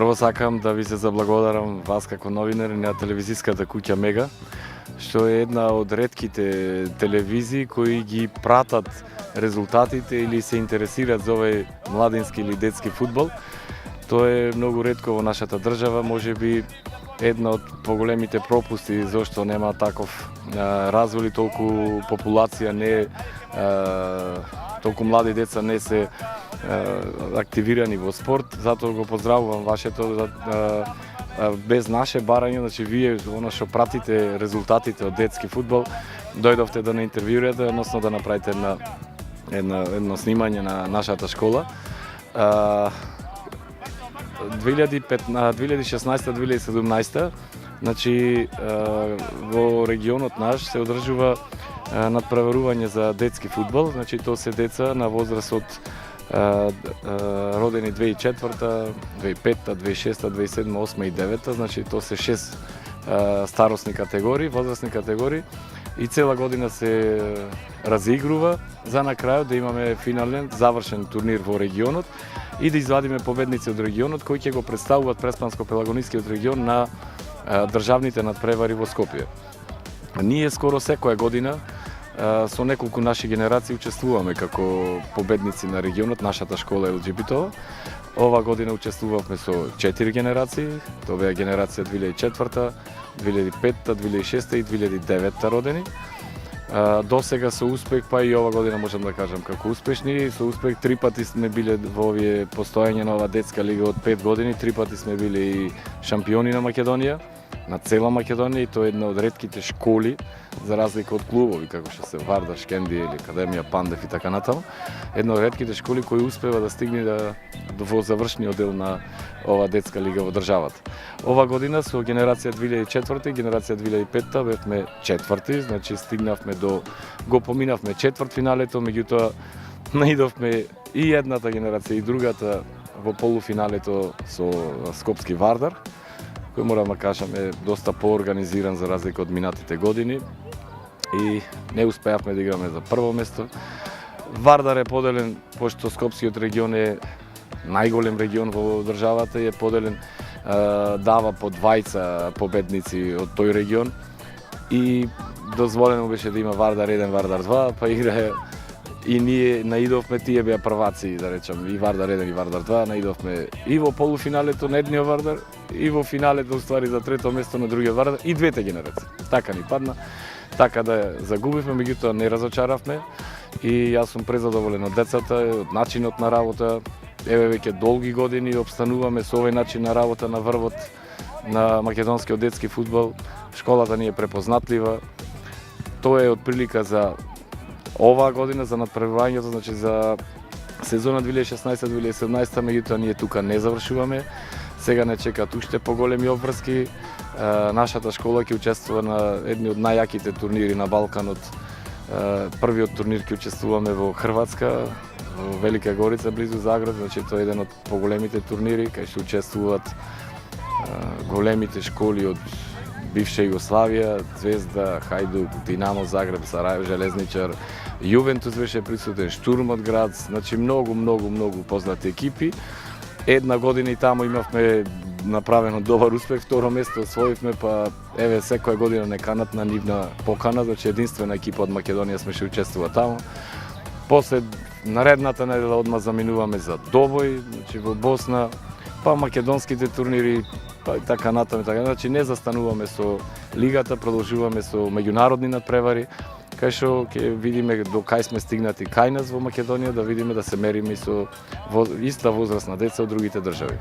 Прво сакам да ви се заблагодарам вас како новинар на телевизиската куќа Мега, што е една од ретките телевизии кои ги пратат резултатите или се интересираат за овој младински или детски фудбал. Тоа е многу ретко во нашата држава, можеби една од поголемите пропусти зашто нема таков развој, толку популација не толку млади деца не се активирани во спорт, затоа го поздравувам вашето без наше барање, значи вие она што пратите резултатите од детски фудбал, дојдовте да не интервјуирате, односно да направите едно снимање на нашата школа. 2016-2017, значи во регионот наш се одржува надпреварување за детски фудбал, значи тоа се деца на возраст од родени 2004, 2005, 2006, 2007, 2008 и 2009, значи тоа се 6 старосни категории, возрастни категории и цела година се разигрува за на крајот да имаме финален завршен турнир во регионот и да извадиме победници од регионот кои ќе го представуваат Преспанско-Пелагонискиот регион на државните надпревари во Скопје. Ние скоро секоја година со неколку наши генерации учествуваме како победници на регионот, нашата школа е ЛГБТ. Ова година учествувавме со 4 генерации, тоа беа генерација 2004, 2005, 2006 и 2009 родени. До сега со успех, па и ова година можам да кажам како успешни, со успех 3 пати сме биле во овие постојање на ова детска лига од 5 години, 3 пати сме биле и шампиони на Македонија, на цела Македонија, и тоа е една од ретките школи, за разлика од клубови како што се Вардар, Шкендија или Академија Пандев и така натаму, една од ретките школи кои успева да стигне во завршниот дел на ова детска лига во државата. Ова година со генерација 2004 и генерација 2005 бевме четврти, значи стигнавме го поминавме четвртфиналето, меѓутоа наидовме и едната генерација и другата во полуфиналето со Скопски Вардар, кој морам да кажам е доста поорганизиран за разлика од минатите години и не успеавме да играме за прво место. Вардар е поделен, пошто Скопскиот регион е најголем регион во државата, е поделен, дава по двајца победници од тој регион и дозволено беше да има Вардар 1, Вардар 2, па играе и ние наидовме, тие беа прваци, да речам, и Вардар 1 и Вардар 2, наидовме и во полуфиналето на едниот Вардар, и во финалето уствари за трето место на другиот Вардар, и двете генерации. Така ни падна, така да загубивме, меѓутоа не разочаравме и јас сум презадоволен од децата, од начинот на работа. Еве веќе долги години обстануваме со овој начин на работа на врвот на македонскиот детски фудбал. Школата ни е препознатлива. Тоа е од прилика за оваа година, за надпреварувањето, значи за сезона 2016-2017, меѓутоа ние тука не завршуваме. Сега не чекаат уште поголеми обврски. Нашата школа ќе учествува на едни од најаките турнири на Балканот. Првиот турнир ќе учествуваме во Хрватска, во Велика Горица, близу Загреб, значи тоа е еден од поголемите турнири, кај што учествуваат големите школи од бивша Југославија, Звезда, Хајдук, Динамо Загреб, Сарајево, Железничар, Јувентус беше присутен, Штурм од Грац, значи многу познати екипи. Една година и таму имавме направено добар успех, второ место освоивме, па еве секоја година не канат на нивна покана, значи единствена екипа од Македонија сме ще учествува таму. После наредната недела одма заминуваме за Добој, значи во Босна, па македонските турнири, па и така натаму, така, значи не застануваме со лигата, продолжуваме со меѓународни надпревари, кај што ќе видиме до кај сме стигнати кај нас во Македонија, да видиме да се мериме и со иста возрастна деца од другите држави.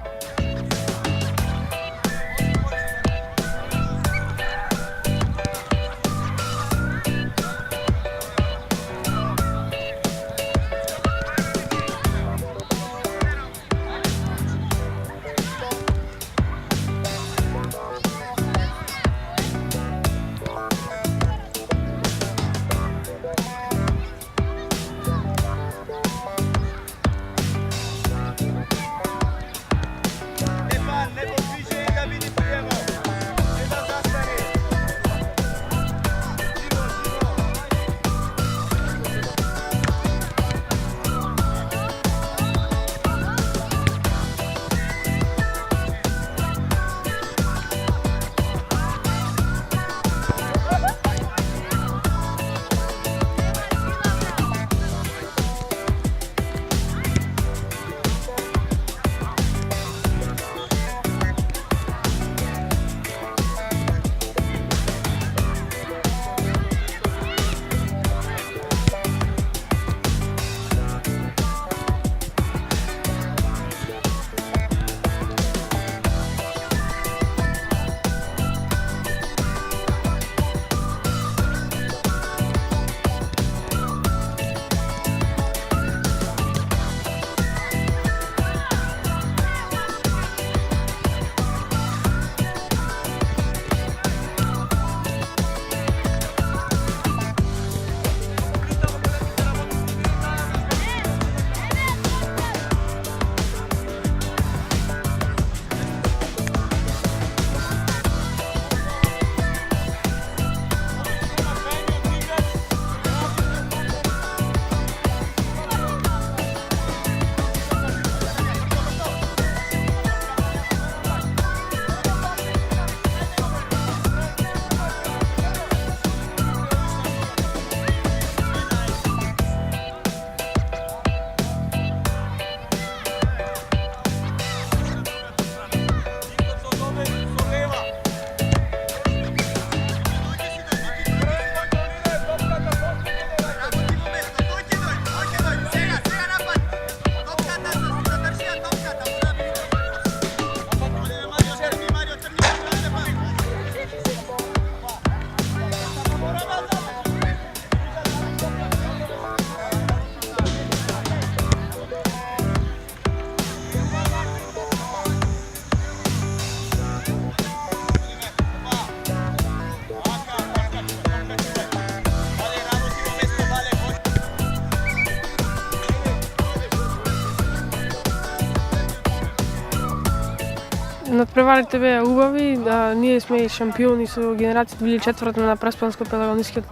Надпреварите беа убави, ние сме шампиони со генерацијата 2004 на Преспанско-Пелагонискиот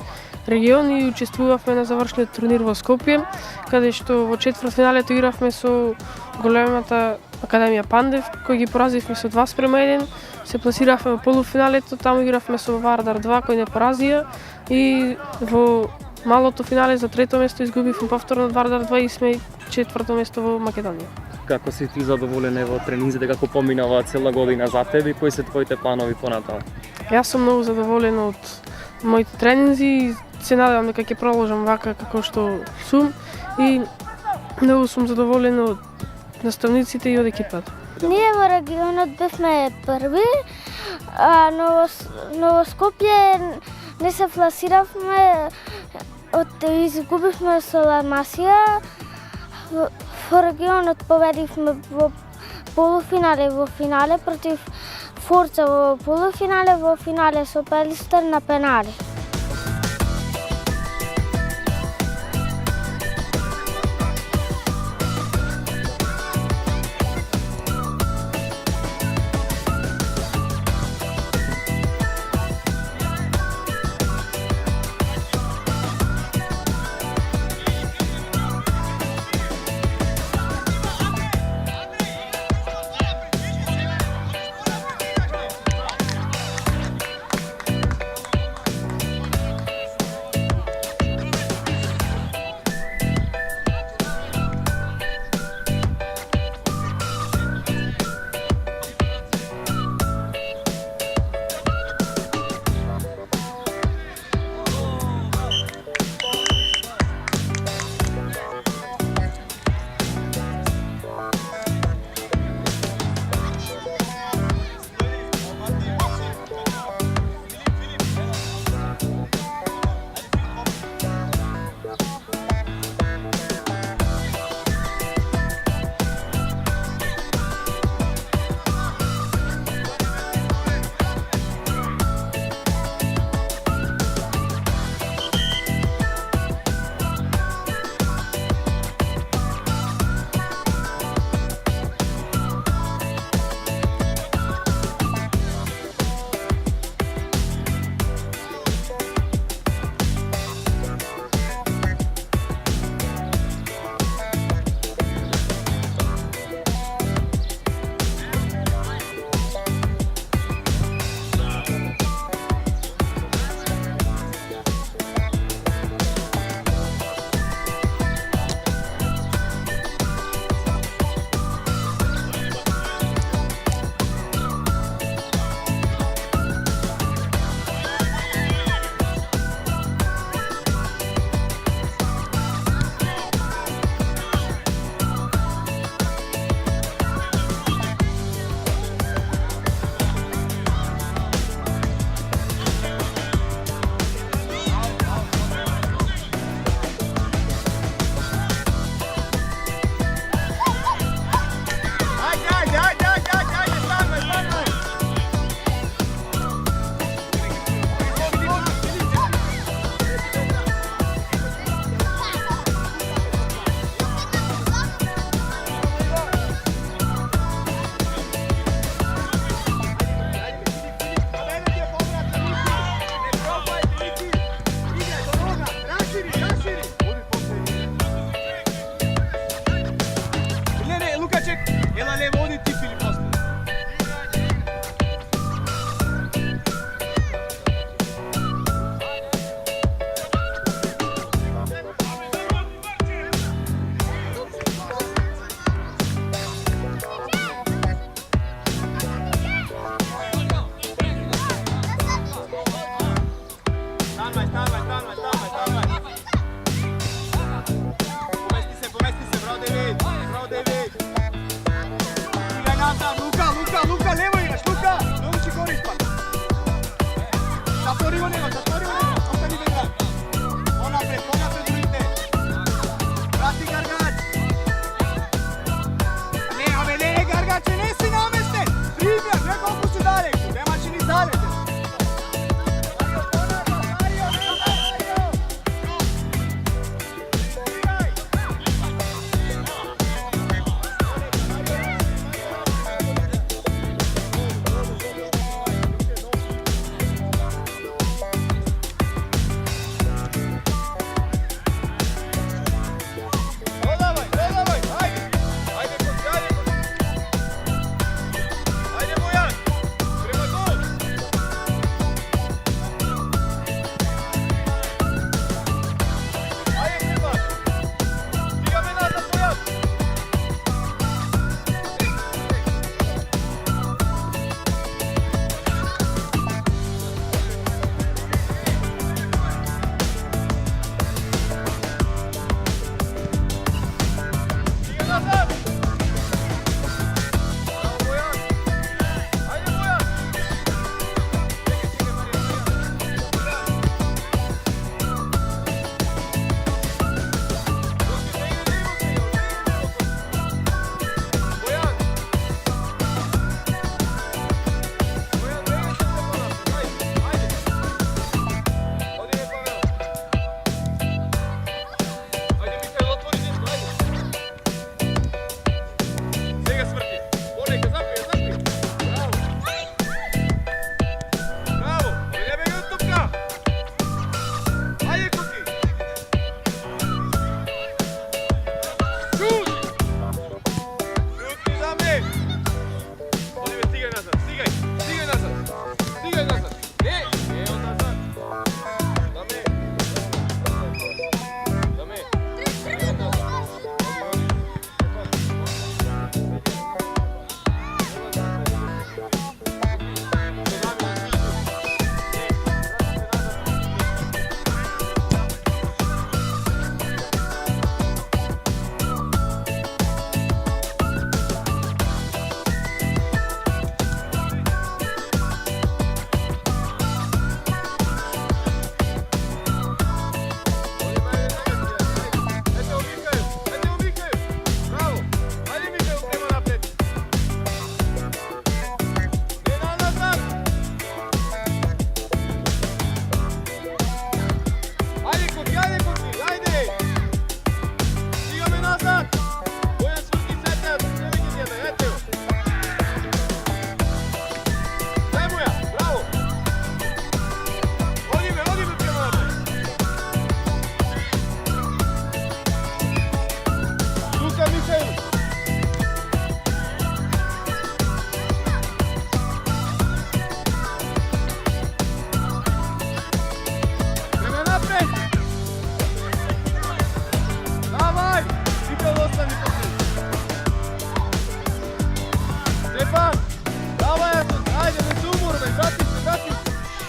регион и учествувавме на завршниот турнир во Скопје, каде што во четвртфиналето игравме со големата Академија Пандев, кој ги поразивме со 2:1. Се пласиравме во полуфиналето, таму игравме со Вардар 2, кој не поразија, и во малото финале за трето место изгубивме повторно од Вардар 2 и сме четврто место во Македонија. Како си ти задоволен во тренинзите, како поминава цела година за тебе и кои се твоите планови понатаму? Јас сум многу задоволен од моите тренинзи и се надевам дека ќе продолжам вака како што сум и многу сум задоволен од наставниците и од екипата. Ние во регионот бевме први, но во Скопје не се пласиравме, изгубивме со Ла Масија. Во регионот победивме во полуфинале, во финале против Форца во полуфинале, во финале со Пелистер на пенали.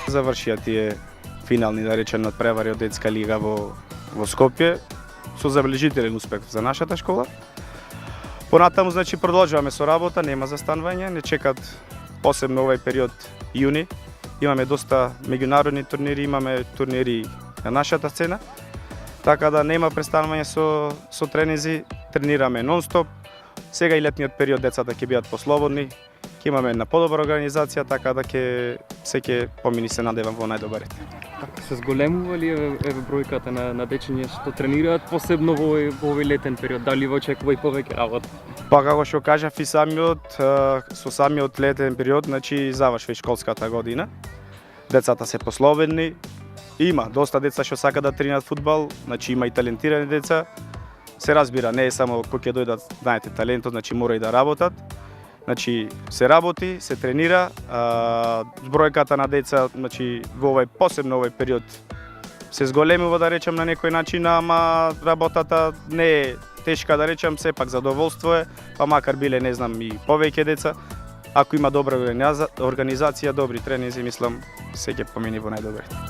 Завршија тие финални, да речем, надпревари од детска лига во Скопје со забележителен успех за нашата школа. Понатаму, значи, продолжуваме со работа, нема застанување, не чекат посебно овој период јуни. Имаме доста меѓународни турнири, имаме турнири на нашата сцена, така да нема престанување со тренинзи, тренираме нон-стоп. Сега и летниот период децата ќе бидат послободни, ќе имаме една подобра организација, така да ќе помини, се надевам, во најдобар ред. Се зголемува ли еве бројката на дечиња што тренираат посебно во овој летен период? Дали во очекува и повеќе работа? Па како што кажав и со самиот летен период, значи завршва и школската година. Децата се послободни. Има доста деца што сака да тренираат фудбал, значи има и талентирани деца. Се разбира, не е само кој ќе дојдат, знаете, талентот, значи мора и да работат. Значи се работи, се тренира, збројката на деца, значи во посебно овој период се зголемува, да речем, на некој начин, ама работата не е тешка, да речем, сепак задоволство е, па макар биле, не знам, и повеќе деца, ако има добра организација, добри тренинзи, мислам, се ќе помини во најдобрите.